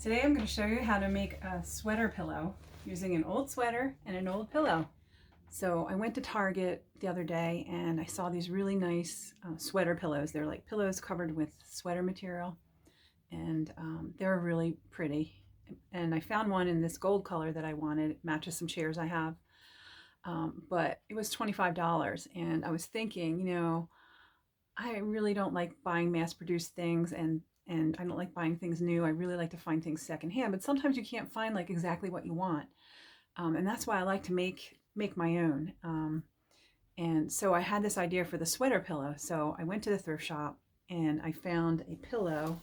Today I'm going to show you how to make a sweater pillow using an old sweater and an old pillow. So I went to Target the other day and I saw these really nice sweater pillows. They're like pillows covered with sweater material, and they're really pretty. And I found one in this gold color that I wanted. It matches some chairs I have, but it was $25. And I was thinking, I really don't like buying mass-produced things, and I don't like buying things new. I really like to find things secondhand, but sometimes you can't find like exactly what you want, and that's why I like to make my own. And so I had this idea for the sweater pillow. So I went to the thrift shop and I found a pillow.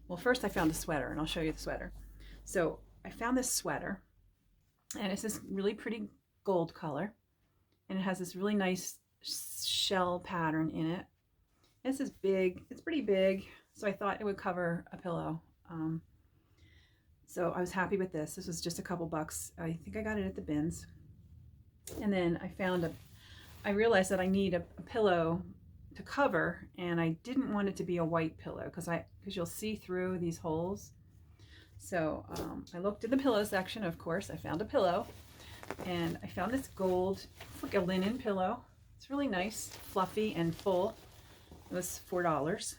Well, first I found a sweater, and I'll show you the sweater. So I found this sweater, and it's this really pretty gold color, and it has this really nice shell pattern in it. This is big. It's pretty big, so I thought it would cover a pillow. So I was happy with this. This was just a couple bucks. I think I got it at the bins. And then I realized that I need a pillow to cover, and I didn't want it to be a white pillow because you'll see through these holes. So I looked in the pillow section, of course. I found a pillow, and I found this gold, it's like a linen pillow. It's really nice, fluffy and full. It was $4.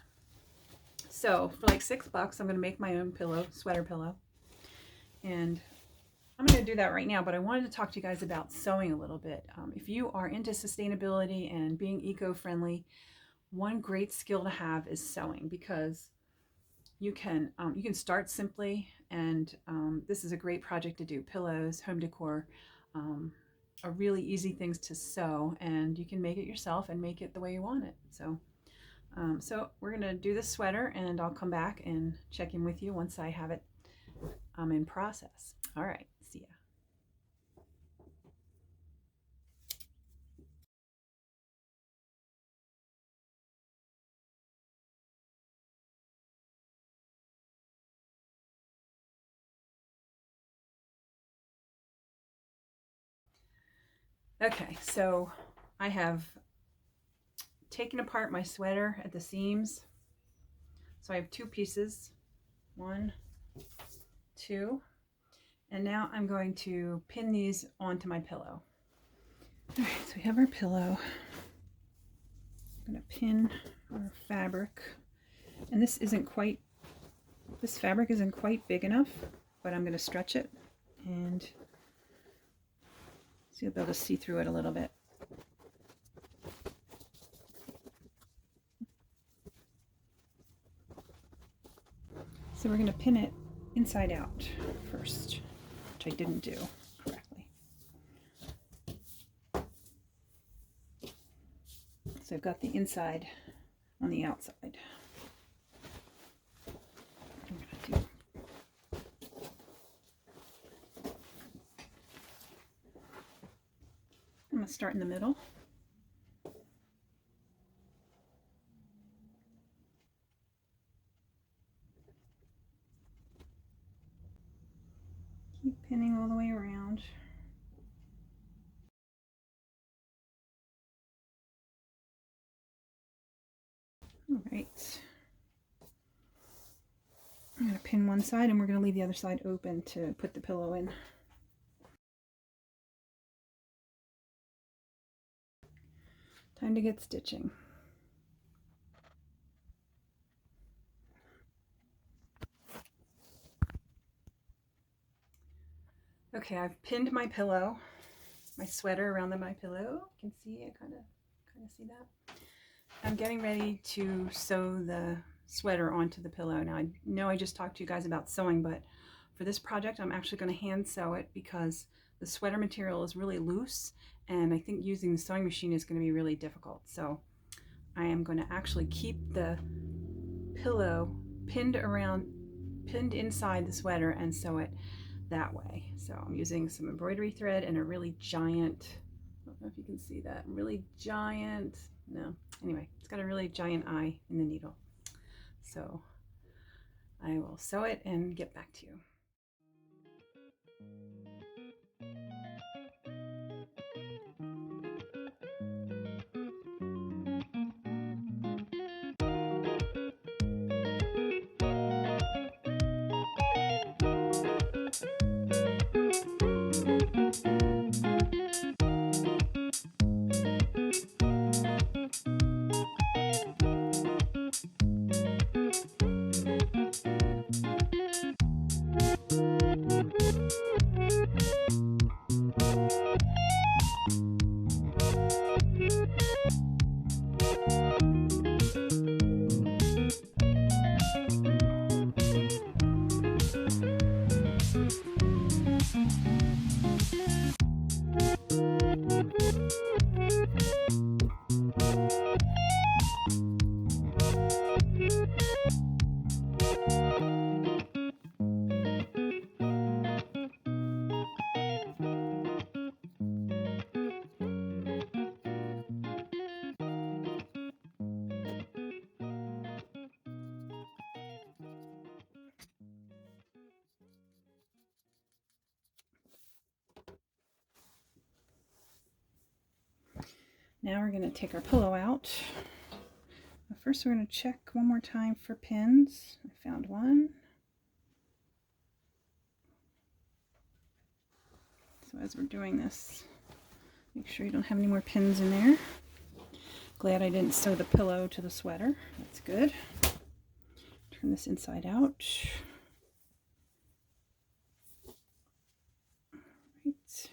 So for like $6, I'm going to make my own pillow, sweater pillow. And I'm going to do that right now, but I wanted to talk to you guys about sewing a little bit. If you are into sustainability and being eco-friendly, one great skill to have is sewing, because you can start simply, and this is a great project to do. Pillows, home decor, are really easy things to sew, and you can make it yourself and make it the way you want it. So we're going to do this sweater, and I'll come back and check in with you once I have it in process. All right, see ya. Okay, so I have taken apart my sweater at the seams. So I have two pieces, 1, 2, and now I'm going to pin these onto my pillow. All right, so we have our pillow. I'm going to pin our fabric, and this fabric isn't quite big enough, but I'm going to stretch it, and so you'll be able to see through it a little bit. So we're going to pin it inside out first, which I didn't do correctly. So I've got the inside on the outside. I'm going to start in the middle. Keep pinning all the way around. All right. I'm going to pin one side, and we're going to leave the other side open to put the pillow in. Time to get stitching. Okay, I've pinned my pillow, my sweater around my pillow. You can see, I kind of see that. I'm getting ready to sew the sweater onto the pillow. Now, I know I just talked to you guys about sewing, but for this project, I'm actually going to hand sew it because the sweater material is really loose, and I think using the sewing machine is going to be really difficult. So I am going to actually keep the pillow pinned inside the sweater and sew it that way. So I'm using some embroidery thread and a really giant, I don't know if you can see that, really giant, no, anyway, it's got a really giant eye in the needle. So I will sew it and get back to you. Now we're going to take our pillow out. But first we're going to check one more time for pins. I found one. So as we're doing this, make sure you don't have any more pins in there. Glad I didn't sew the pillow to the sweater. That's good. Turn this inside out. Right.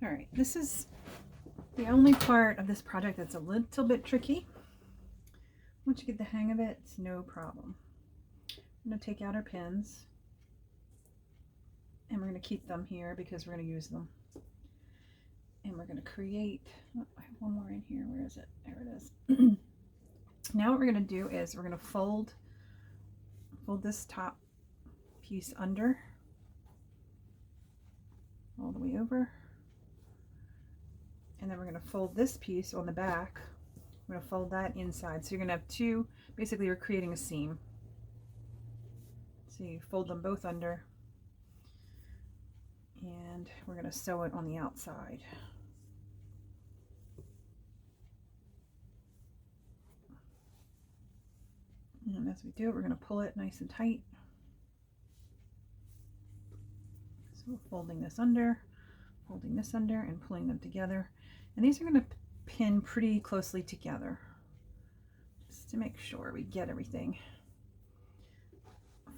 All right, this is the only part of this project that's a little bit tricky. Once you get the hang of it, it's no problem. I'm going to take out our pins, and we're going to keep them here because we're going to use them. And we're going to create, oh, I have one more in here. Where is it? There it is. Now what we're going to do is we're going to fold this top piece under, all the way over. And then we're going to fold this piece on the back. We're going to fold that inside. So you're going to have two, basically you're creating a seam. So you fold them both under, and we're going to sew it on the outside. And as we do it, we're going to pull it nice and tight. So we're folding this under, and pulling them together. And these are going to pin pretty closely together, just to make sure we get everything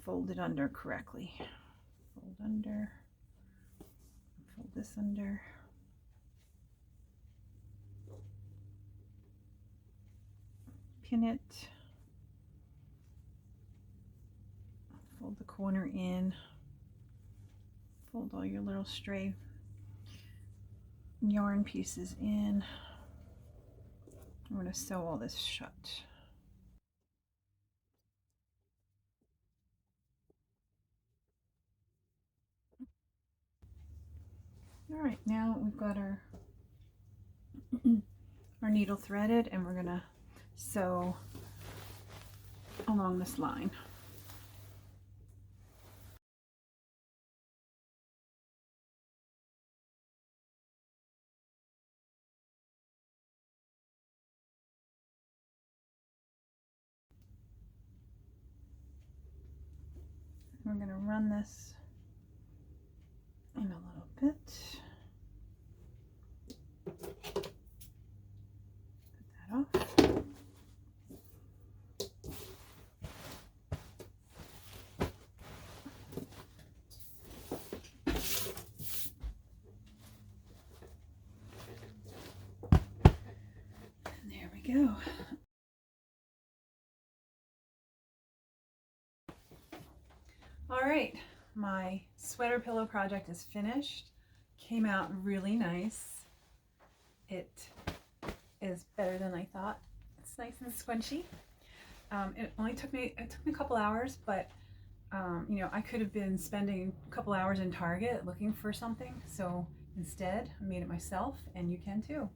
folded under correctly. Fold under, fold this under. Pin it. Fold the corner in. Fold all your little stray yarn pieces in. I'm going to sew all this shut. All right, now we've got our needle threaded, and we're going to sew along this line. We're going to run this in a little bit. Put that off. And there we go. All right, my sweater pillow project is finished. Came out really nice. It is better than I thought. It's nice and squinchy. It took me a couple hours, but you know, I could have been spending a couple hours in Target looking for something. So instead, I made it myself, and you can too.